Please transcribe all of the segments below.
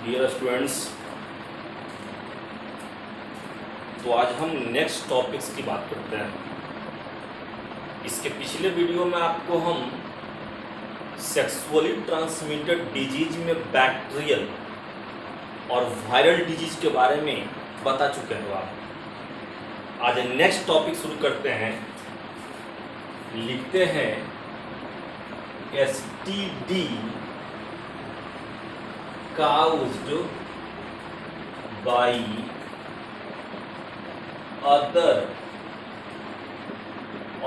Dear students, तो आज हम नेक्स्ट टॉपिक्स की बात करते हैं। इसके पिछले वीडियो में आपको हम सेक्सुअली ट्रांसमिटेड डिजीज में बैक्टीरियल और वायरल डिजीज के बारे में बता चुके हैं। आप आज नेक्स्ट टॉपिक शुरू करते हैं। लिखते हैं STD caused by other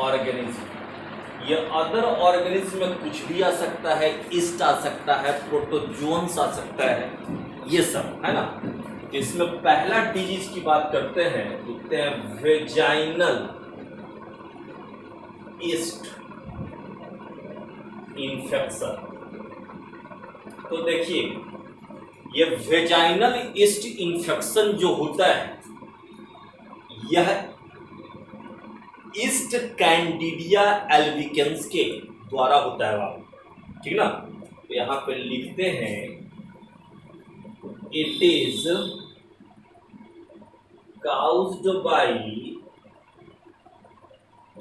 organism। ये अदर ऑर्गेनिज्म में कुछ भी आ सकता है, ईस्ट आ सकता है, प्रोटोजोन्स आ सकता है, ये सब है ना। तो इसमें पहला डिजीज की बात करते हैं, लिखते हैं वेजाइनल ईस्ट इन्फेक्शन। तो देखिए, ये वेजाइनल ईस्ट इन्फेक्शन जो होता है, यह ईस्ट कैंडिडिया एल्बिकेंस के द्वारा होता है बाबू, ठीक ना। तो यहां पे लिखते हैं it is caused by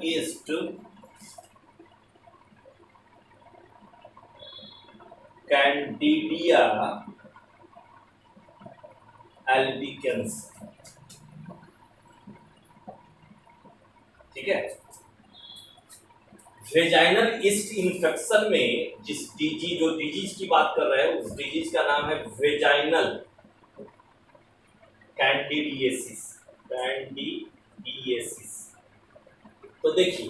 yeast Candida albicans, ठीक है। वेजाइनल ईस्ट इन्फेक्शन में जो डिजीज की बात कर रहे हैं, उस डिजीज का नाम है वेजाइनल कैंडिडिएसिस। तो देखिए,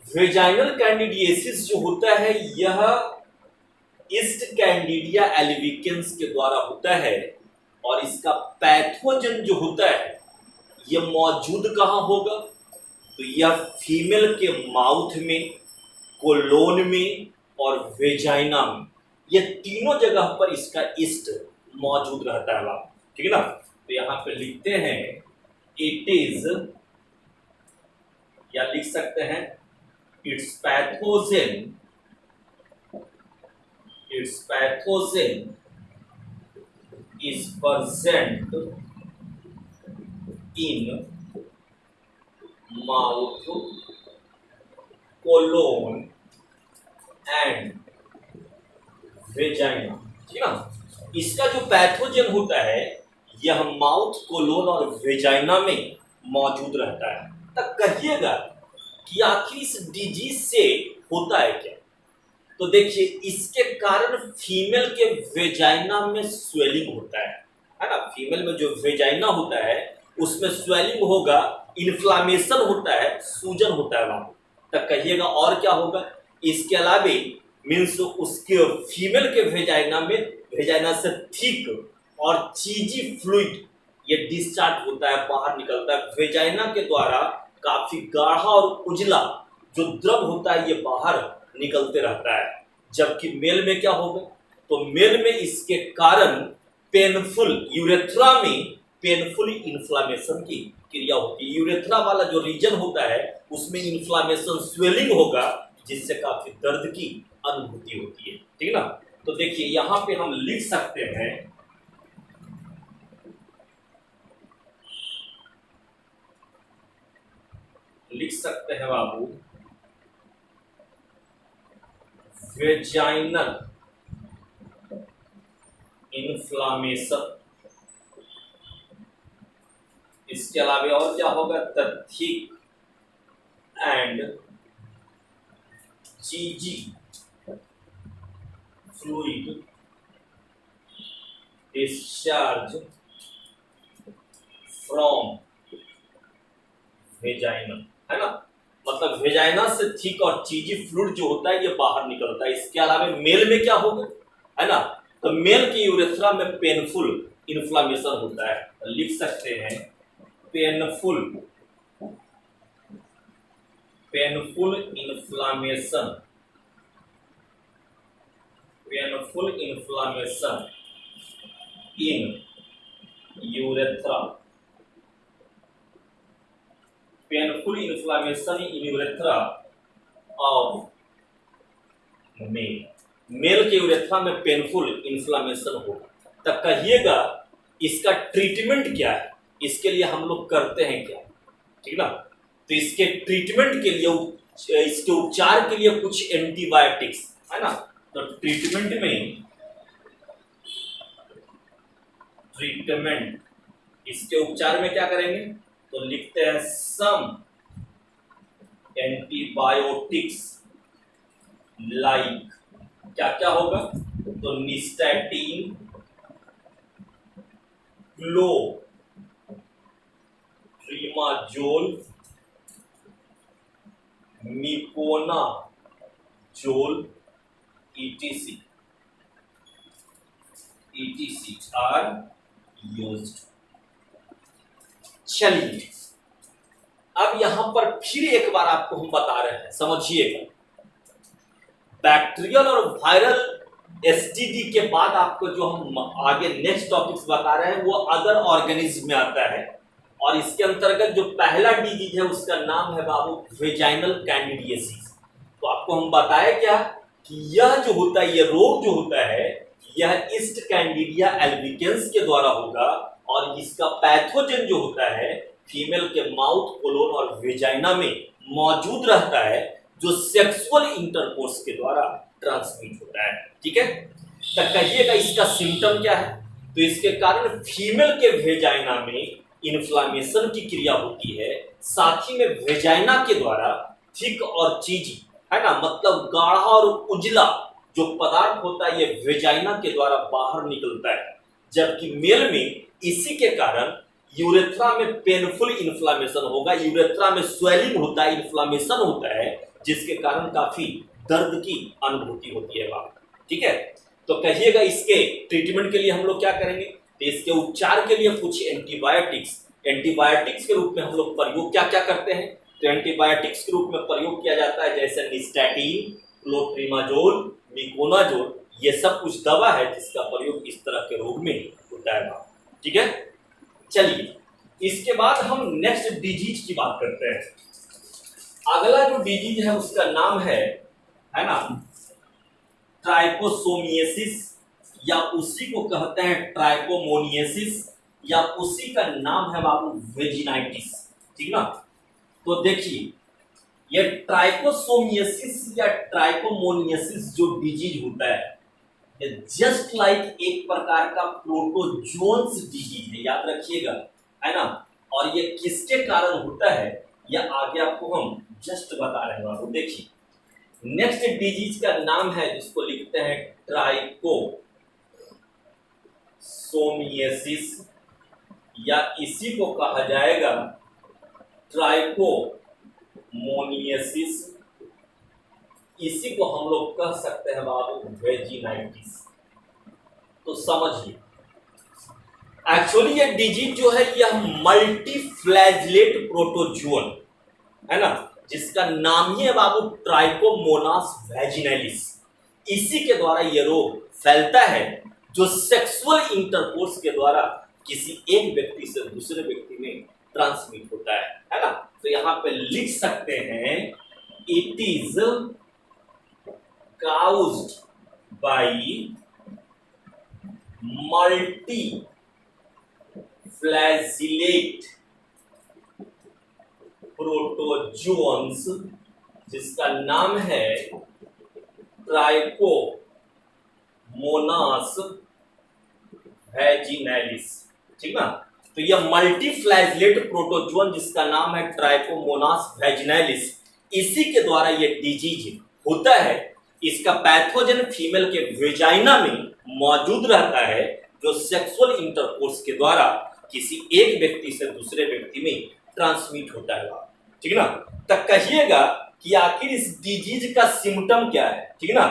वेजाइनल कैंडिडिएसिस जो होता है, यह ईस्ट कैंडिडिया एल्बिकेंस के द्वारा होता है, और इसका पैथोजन जो होता है, यह मौजूद कहाँ होगा? तो यह फीमेल के माउथ में, कोलोन में और वेजाइना में, यह तीनों जगह पर इसका ईस्ट मौजूद रहता है बाप, ठीक है ना। तो यहां पे लिखते हैं इट इज, या लिख सकते हैं it's pathogen is present in mouth, colon and vagina, ठीक ना। इसका जो पैथोजन होता है, यह माउथ, कोलोन और वेजाइना में मौजूद रहता है। तब कहिएगा कि आखिर इस डिजीज से होता है क्या? तो देखिए, इसके कारण फीमेल के वेजाइना में स्वेलिंग होता है ना। फीमेल में जो वेजाइना होता है, उसमें स्वेलिंग होगा, इन्फ्लामेशन होता है, सूजन होता है वहां। तब कहिएगा और क्या होगा? इसके अलावे मीन्स उसके फीमेल के वेजाइना से थिक और चीजी फ्लूइड ये डिस्चार्ज होता है, बाहर निकलता है। वेजाइना के द्वारा काफी गाढ़ा और उजला जो द्रव होता है, ये बाहर निकलते रहता है। जबकि मेल में क्या होगा? तो मेल में इसके कारण पेनफुल, यूरेथ्रा में पेनफुल इन्फ्लामेशन की क्रिया होती है। यूरेथ्रा वाला जो रीजन होता है, उसमें इन्फ्लामेशन, स्वेलिंग होगा, जिससे काफी दर्द की अनुभूति होती है, ठीक ना। तो देखिए, यहां पे हम लिख सकते हैं बाबू, वेजाइनल इन्फ्लामेशन। इसके अलावा और क्या होगा? Thick and cheesy fluid discharge from vagina, है ना। मतलब वेजाइना से थिक और चीजी फ्लूइड जो होता है, ये बाहर निकलता है। इसके अलावा मेल में क्या होगा, है ना। तो मेल की यूरेथ्रा में पेनफुल इन्फ्लामेशन होता है। लिख सकते हैं painful inflammation in urethra, painful inflammation in urethra of male, male के यूरेथ्रा में पेनफुल इन्फ्लामेशन होगा, तब कहिएगा इसका ट्रीटमेंट क्या है, इसके लिए हम लोग करते हैं क्या, ठीक ना। तो इसके ट्रीटमेंट के लिए, इसके उपचार के लिए कुछ एंटीबायोटिक्स है ना। तो ट्रीटमेंट इसके उपचार में क्या करेंगे, तो लिखते हैं सम एंटीबायोटिक्स लाइक, क्या क्या होगा, तो nystatin, clotrimazole, miconazole, etc are used. चलिए अब यहां पर फिर एक बार आपको हम बता रहे हैं, समझिएगा। बैक्टीरियल और वायरल एसटीडी के बाद आपको जो हम आगे नेक्स्ट टॉपिक्स बता रहे हैं वो अदर ऑर्गेनिज्म में आता है, और इसके अंतर्गत जो पहला डिजीज है उसका नाम है बाबू वेजाइनल कैंडिडियासिस। तो आपको हम बताए क्या कि यह जो होता है, ये रोग जो होता है, यह ईस्ट कैंडिडिया एल्बिकेंस के द्वारा होगा, और इसका पैथोजन जो होता है फीमेल के माउथ, कोलोन और वेजाइना में मौजूद रहता है, जो सेक्सुअल इंटरकोर्स के द्वारा ट्रांसमिट होता है, ठीक है। तो कहिएगा इसका सिम्टम क्या है, तो इसके कारण फीमेल के वेजाइना में इन्फ्लामेशन की क्रिया होती है, साथ ही में वेजाइना के द्वारा थिक और चीजी है ना, मतलब गाढ़ा और उजला जो पदार्थ होता है ये वेजाइना के द्वारा बाहर निकलता है, जबकि मेल में इसी के कारण यूरेथ्रा में पेनफुल इन्फ्लामेशन होगा, यूरेथ्रा में स्वेलिंग होता है, इन्फ्लामेशन होता है, जिसके कारण काफी दर्द की अनुभूति होती है बात, ठीक है। तो कहिएगा इसके ट्रीटमेंट के लिए हम लोग क्या करेंगे, तो इसके उपचार के लिए कुछ एंटीबायोटिक्स के रूप में हम लोग प्रयोग क्या क्या करते हैं, तो एंटीबायोटिक्स के रूप में प्रयोग किया जाता है जैसे निस्टैटिन, क्लोट्रिमाजोल, मिकोनाजोल, ये सब कुछ दवा है जिसका प्रयोग इस तरह के रोग में होता है बात, ठीक है। चलिए इसके बाद हम नेक्स्ट डिजीज की बात करते हैं। अगला जो डिजीज है उसका नाम है ना, ट्राइकोसोमियासिस, या उसी को कहते हैं ट्राइकोमोनियासिस, या उसी का नाम है बाबू वेजिनाइटिस, ठीक ना। तो देखिए ये ट्राइकोसोमियासिस या ट्राइकोमोनियासिस जो डिजीज होता है, ये जस्ट लाइक एक प्रकार का प्रोटोजोन्स डिजीज है, याद रखिएगा, है ना। और ये किसके कारण होता है यह आगे आपको हम जस्ट बता रहे हैं बाबू। देखिए नेक्स्ट डिजीज का नाम है जिसको लिखते हैं ट्राइकोसोमियासिस, या इसी को कहा जाएगा ट्राइकोमोनियासिस, इसी को हम लोग कह सकते हैं बाबू वेजिनाइटिस। तो समझिए एक्चुअली ये डिजीज जो है यह मल्टीफ्लैजलेट प्रोटोजोन है ना, जिसका नाम ही है बाबू ट्राइकोमोनास वेजिनालिस। इसी के द्वारा यह रोग फैलता है जो सेक्सुअल इंटरकोर्स के द्वारा किसी एक व्यक्ति से दूसरे व्यक्ति में ट्रांसमिट होता है ना। तो यहाँ पे लिख सकते हैं it is caused by multiflagellate protozoans, जिसका नाम है ट्राइकोमोनास वेजिनालिस, ठीक ना। तो यह मल्टीफ्लैजलेट प्रोटोजोन जिसका नाम है ट्राइकोमोनास वेजिनालिस, इसी के द्वारा यह डिजीज होता है। इसका पैथोजन फीमेल के वेजाइना में मौजूद रहता है, जो सेक्सुअल इंटरकोर्स के द्वारा किसी एक व्यक्ति से दूसरे व्यक्ति में ट्रांसमिट होता है, ठीक ना। तो कहिएगा कि आखिर इस डिजीज का सिम्टम क्या है, ठीक ना।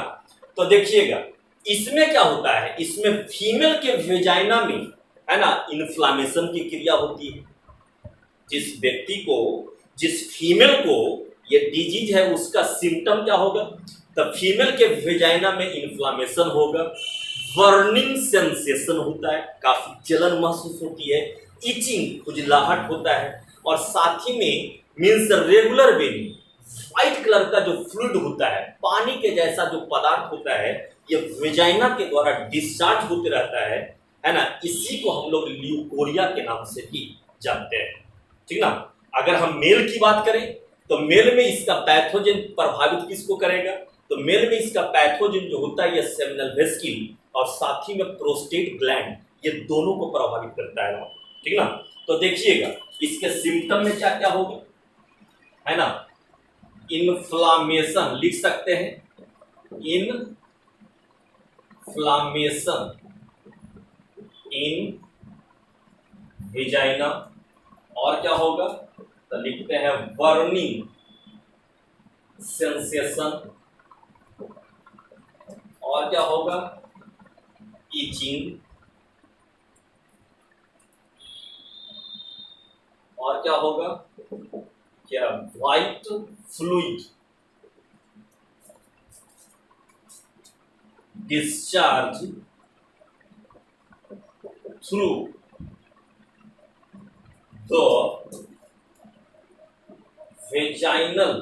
तो देखिएगा इसमें क्या होता है, इसमें फीमेल के वेजाइना में है ना इन्फ्लामेशन की क्रिया होती है। जिस फीमेल को ये डिजीज है उसका सिम्टम क्या होगा, तब फीमेल के वेजाइना में इन्फ्लामेशन होगा, बर्निंग सेंसेशन होता है, काफी जलन महसूस होती है, इचिंग खुजलाहट होता है, और साथ ही में मीन्स रेगुलर वेनिंग, व्हाइट कलर का जो फ्लूइड होता है, पानी के जैसा जो पदार्थ होता है, ये वेजाइना के द्वारा डिस्चार्ज होते रहता है ना। इसी को हम लोग ल्यूकोरिया के नाम से भी जानते हैं, ठीक ना। अगर हम मेल की बात करें तो मेल में इसका पैथोजन प्रभावित किसको करेगा, तो मेल में इसका पैथोजन जो होता है ये सेमिनल वेस्किल और साथ ही में प्रोस्टेट ग्लैंड, ये दोनों को प्रभावित करता है, ठीक ना। तो देखिएगा इसके सिम्टम में क्या क्या होगा, है ना। इन्फ्लामेशन लिख सकते हैं, इन्फ्लामेशन इन वेजाइना, और क्या होगा तो लिखते हैं बर्निंग सेंसेशन, और क्या होगा इचिंग, और क्या होगा क्या white fluid discharge through the vaginal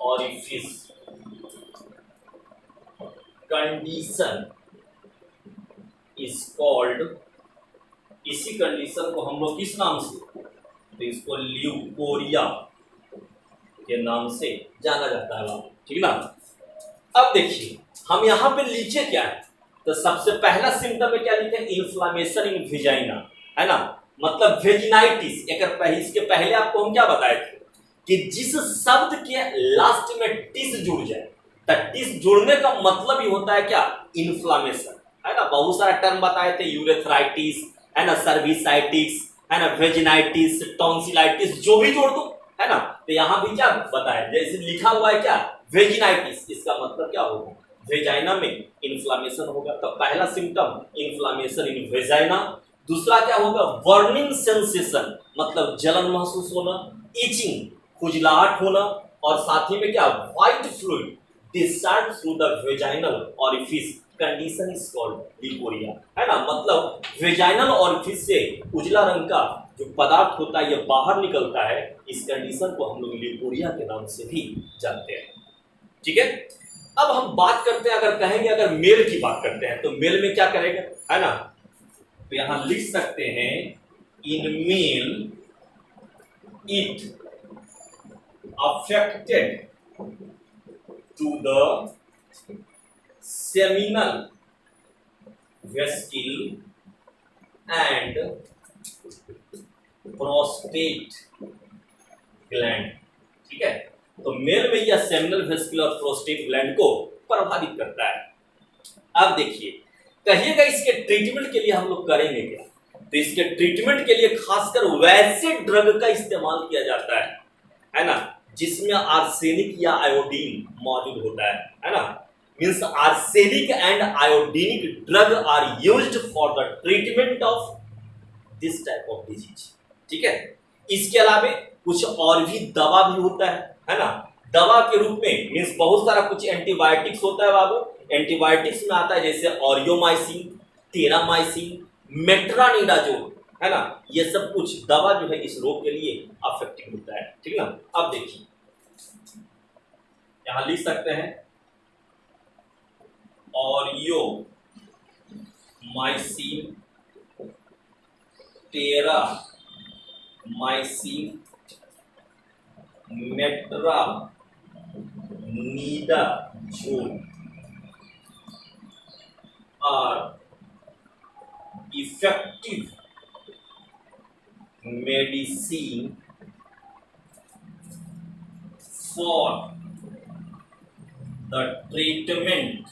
orifice, condition is called, इसी कंडीशन को हम लोग किस नाम से, तो इसको ल्यूकोरिया के नाम से जाना जाता है, ठीक ना। अब देखिए हम यहाँ पे लिखे क्या है, तो सबसे पहला सिम्टम में क्या लिखे, इन्फ्लामेशन इन वेजाइना, है ना, मतलब वेजिनाइटिस। इसके पहले आपको हम क्या बताए थे कि जिस शब्द के लास्ट में टिस जुड़ जाए, तो टिस जुड़ने का मतलब ही होता है क्या, इन्फ्लामेशन, है ना। बहुत सारा टर्म बताए थे, यूरेथ्राइटिस, है ना, सर्विसाइटिस, है ना, वेजिनाइटिस, टॉन्सिलाइटिस, जो भी जोड़ दो, है ना। तो यहाँ भी क्या बताया, जैसे लिखा हुआ है क्या, वेजिनाइटिस, इसका मतलब क्या होगा, वेजाइना में इन्फ्लामेशन होगा। तो पहला सिम्टम इन्फ्लामेशन इन वेजाइना। दूसरा क्या होगा, बर्निंग सेंसेशन, मतलब जलन महसूस होना, इचिंग, खुजलाहट होना, और साथ ही में क्या, white fluid discharge through the vaginal orifice, condition is called leucorrhoea, है ना। मतलब वेजाइनल ऑरिफिस से उजला रंग का जो पदार्थ होता है ये बाहर निकलता है, इस कंडीशन को हम लोग ल्यूकोरिया के नाम से भी जानते हैं, ठीक है। अब हम बात करते हैं, अगर कहेंगे, अगर मेल की बात करते हैं तो मेल में क्या करेगा, है ना, तो यहां लिख सकते हैं in male it affected to the seminal vesicule and prostate gland, ठीक है। तो मेल में यह सेमिनल वेस्किल और प्रोस्टेट ग्लैंड को प्रभावित करता है। अब देखिए, कहिएगा इसके ट्रीटमेंट के लिए हम लोग करेंगे क्या, तो इसके ट्रीटमेंट के लिए खासकर वैसे ड्रग का इस्तेमाल किया जाता है ना, जिसमें आर्सेनिक या आयोडीन मौजूद होता है ना। Means arsenic and iodinic drug are used for the treatment of this type of disease, ठीक है। इसके अलावा कुछ और भी दवा भी होता है ना। दवा के रूप में मीन्स बहुत सारा कुछ एंटीबायोटिक्स होता है बाबू। एंटीबायोटिक्स में आता है जैसे ऑरियोमाइसिन, टेरामाइसिन, मेट्रानिडाजोल, है ना। ये सब कुछ दवा जो है इस रोग के लिए अफेक्टिव होता है, ठीक ना। अब देखिए यहां लिख सकते हैं aureomycin, terramycin, metronidazole are effective medicine for the treatment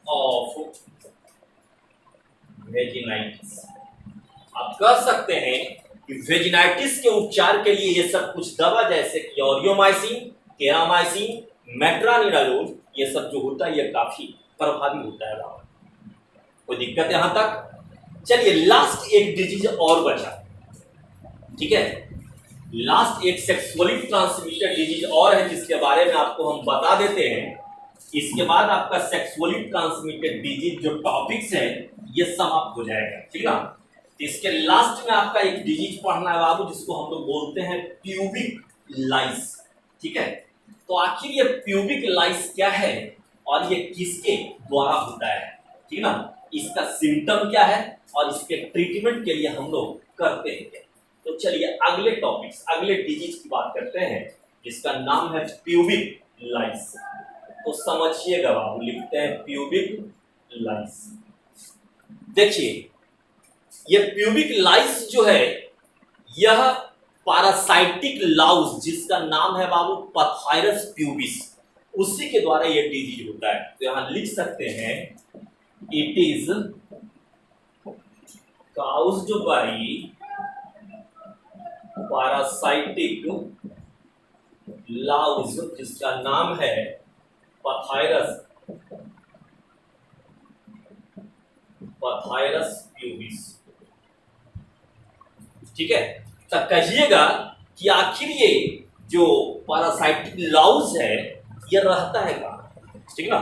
of vaginitis. आप कह सकते हैं कि वेजिनाइटिस के उपचार के लिए ये सब कुछ दवा जैसे कि ऑरियोमाइसिन, टेरामाइसिन, मेट्रानिडाजोल, ये सब जो होता है ये काफी प्रभावी होता है। कोई दिक्कत यहां तक? चलिए लास्ट एक डिजीज और बचा, ठीक है। लास्ट एक सेक्सुअली ट्रांसमिटेड डिजीज और है जिसके बारे में आपको हम बता देते हैं। इसके बाद आपका सेक्सुअली ट्रांसमिटेड डिजीज जो टॉपिक्स है ये समाप्त हो जाएगा, ठीक ना। इसके लास्ट में आपका एक डिजीज पढ़ना है बाबू जिसको हम लोग बोलते हैं प्यूबिक लाइस। ठीक है, तो आखिर ये प्यूबिक लाइस क्या है और ये किसके द्वारा होता है, ठीक ना, इसका सिम्टम क्या है और इसके ट्रीटमेंट के लिए हम लोग करते हैं क्या। तो चलिए अगले टॉपिक्स, अगले डिजीज की बात करते हैं जिसका नाम है प्यूबिक लाइस। तो समझिएगा बाबू, लिखते हैं प्यूबिक लाइस। देखिए ये प्यूबिक लाइस जो है यह पारासाइटिक लाउस जिसका नाम है बाबू पथायरस प्यूबिस, उसी के द्वारा यह डिजीज होता है। तो यहां लिख सकते हैं it is caused by parasitic Laue's जिसका नाम है पथायरस प्यूबिस। ठीक है, तो कहिएगा कि आखिर ये जो पारासाइटिक लाउस है ये रहता है कहां, ठीक ना।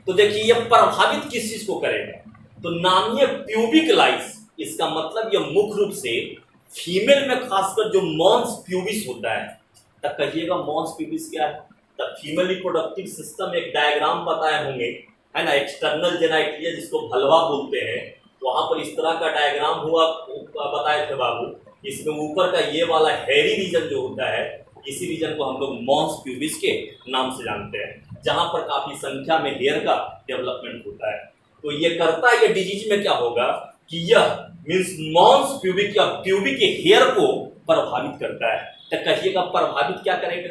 तो देखिए ये प्रभावित किस चीज को करेगा, तो नाम ये प्यूबिक लाइस, इसका मतलब ये मुख्य रूप से फीमेल में खासकर जो मॉन्स प्यूबिस होता है। तब कहिएगा मॉन्स प्यूबिस क्या है, तब फीमेल रिप्रोडक्टिव सिस्टम एक डायग्राम बताए होंगे, है ना, एक्सटर्नल जेनाइटलिया जिसको भलवा बोलते हैं, वहां पर इस तरह का डायग्राम हुआ बताए थे बाबू। इसमें ऊपर का ये वाला हेरी रीजन जो होता है, इसी रीजन को हम लोग मॉन्स प्यूबिस के नाम से जानते हैं, जहां पर काफी संख्या में हेयर का डेवलपमेंट होता है। तो ये करता है, ये डिजीज में क्या होगा कि यह मींस मॉन्स प्यूबिक या प्यूबिक के हेयर को प्रभावित करता है। तो कहिएगा प्रभावित क्या करेगा,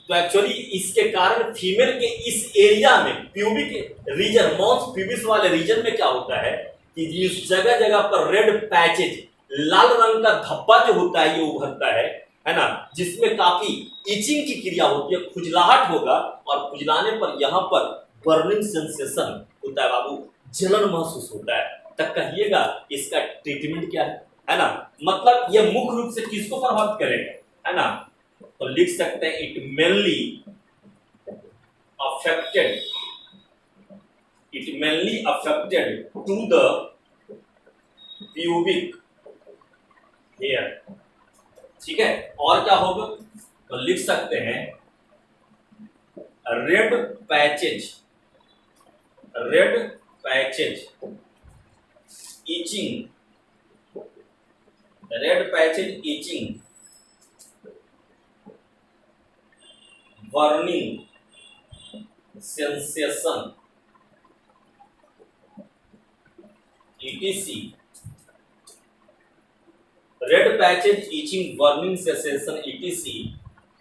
तो एक्चुअली इसके कारण फीमेल के इस एरिया में प्यूबिक रीजन मॉन्स प्यूबिस वाले रीजन में क्या होता है कि इस जगह जगह पर रेड पैचेज, लाल रंग का धब्बा जो होता है ये उभरता है ना, जिसमें काफी इचिंग की क्रिया होती है, खुजलाहट होगा और खुजलाने पर यहाँ पर बर्निंग सेंसेशन होता है बाबू, जलन महसूस होता है। तब कहिएगा इसका ट्रीटमेंट क्या है ना, मतलब ये मुख्य रूप से किसको प्रभावित करेगा, है ना। तो लिख सकते हैं it mainly affected to the pubic hair. ठीक है, और क्या होगा, तो लिख सकते हैं red patches itching, burning sensation etc. Red patches, itching, burning sensation etc.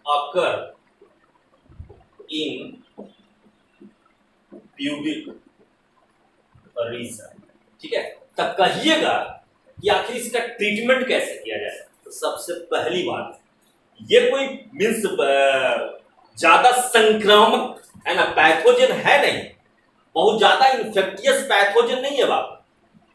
occur in pubic region। ठीक है, तब कहिएगा कि आखिर इसका ट्रीटमेंट कैसे किया जाए। तो सबसे पहली बात, ये कोई मीन्स ज्यादा संक्रामक है ना पैथोजन है नहीं, बहुत ज्यादा इन्फेक्टियस पैथोजन नहीं है बाबू,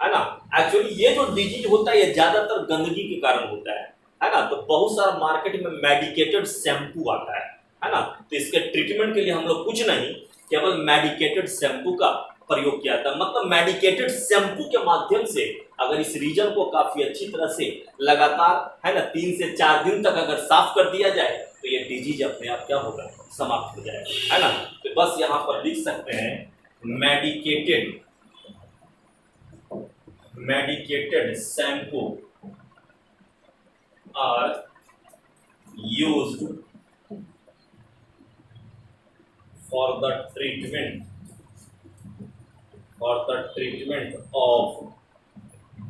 है ना। एक्चुअली ये जो डिजीज होता है ये ज्यादातर गंदगी के कारण होता है ना। तो बहुत सारा मार्केट में मेडिकेटेड शैम्पू आता है ना। तो इसके ट्रीटमेंट के लिए हम लोग कुछ नहीं, केवल मेडिकेटेड शैम्पू का प्रयोग किया था। मतलब मेडिकेटेड शैम्पू के माध्यम से अगर इस रीजन को काफी अच्छी तरह से लगातार है ना 3 से 4 दिन तक अगर साफ कर दिया जाए तो ये डिजीज अपने आप क्या होगा, समाप्त हो जाएगा, है ना। तो बस यहाँ पर लिख सकते हैं medicated shampoo are used for the treatment of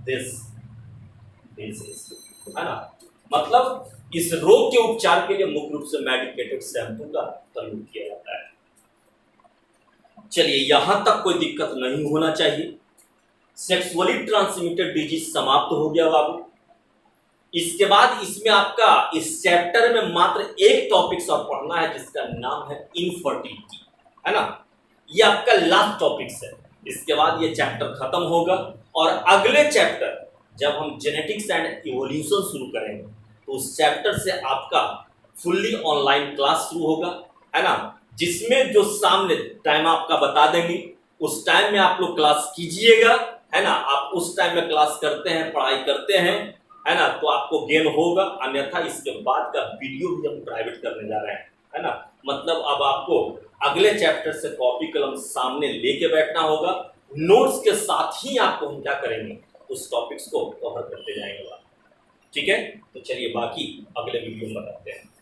this disease, है ना। मतलब इस रोग के उपचार के लिए मुख्य रूप से मेडिकेटेड शैम्पू का प्रयोग किया जाता है। चलिए यहां तक कोई दिक्कत नहीं होना चाहिए। सेक्सुअली ट्रांसमिटेड डिजीज समाप्त हो गया बाबू। इसके बाद इसमें आपका इस चैप्टर में मात्र एक टॉपिक्स और पढ़ना है जिसका नाम है इनफर्टिलिटी, है ना। ये आपका लास्ट टॉपिक्स है। इसके बाद ये चैप्टर खत्म होगा और अगले चैप्टर जब हम जेनेटिक्स एंड इवोल्यूशन शुरू करेंगे तो उस चैप्टर से आपका फुल्ली ऑनलाइन क्लास शुरू होगा, है ना। जिसमें जो सामने टाइम आपका बता देंगे उस टाइम में आप लोग क्लास कीजिएगा, है ना। आप उस टाइम में क्लास करते हैं, पढ़ाई करते हैं है ना, तो आपको गेन होगा, अन्यथा इसके बाद का वीडियो भी हम प्राइवेट करने जा रहे हैं, है ना। मतलब अब आपको अगले चैप्टर से कॉपी कलम सामने लेके बैठना होगा, नोट्स के साथ ही आपको हम क्या करेंगे, उस टॉपिक्स को कवर करते जाएंगे। ठीक है, तो चलिए बाकी अगले वीडियो में बताते हैं।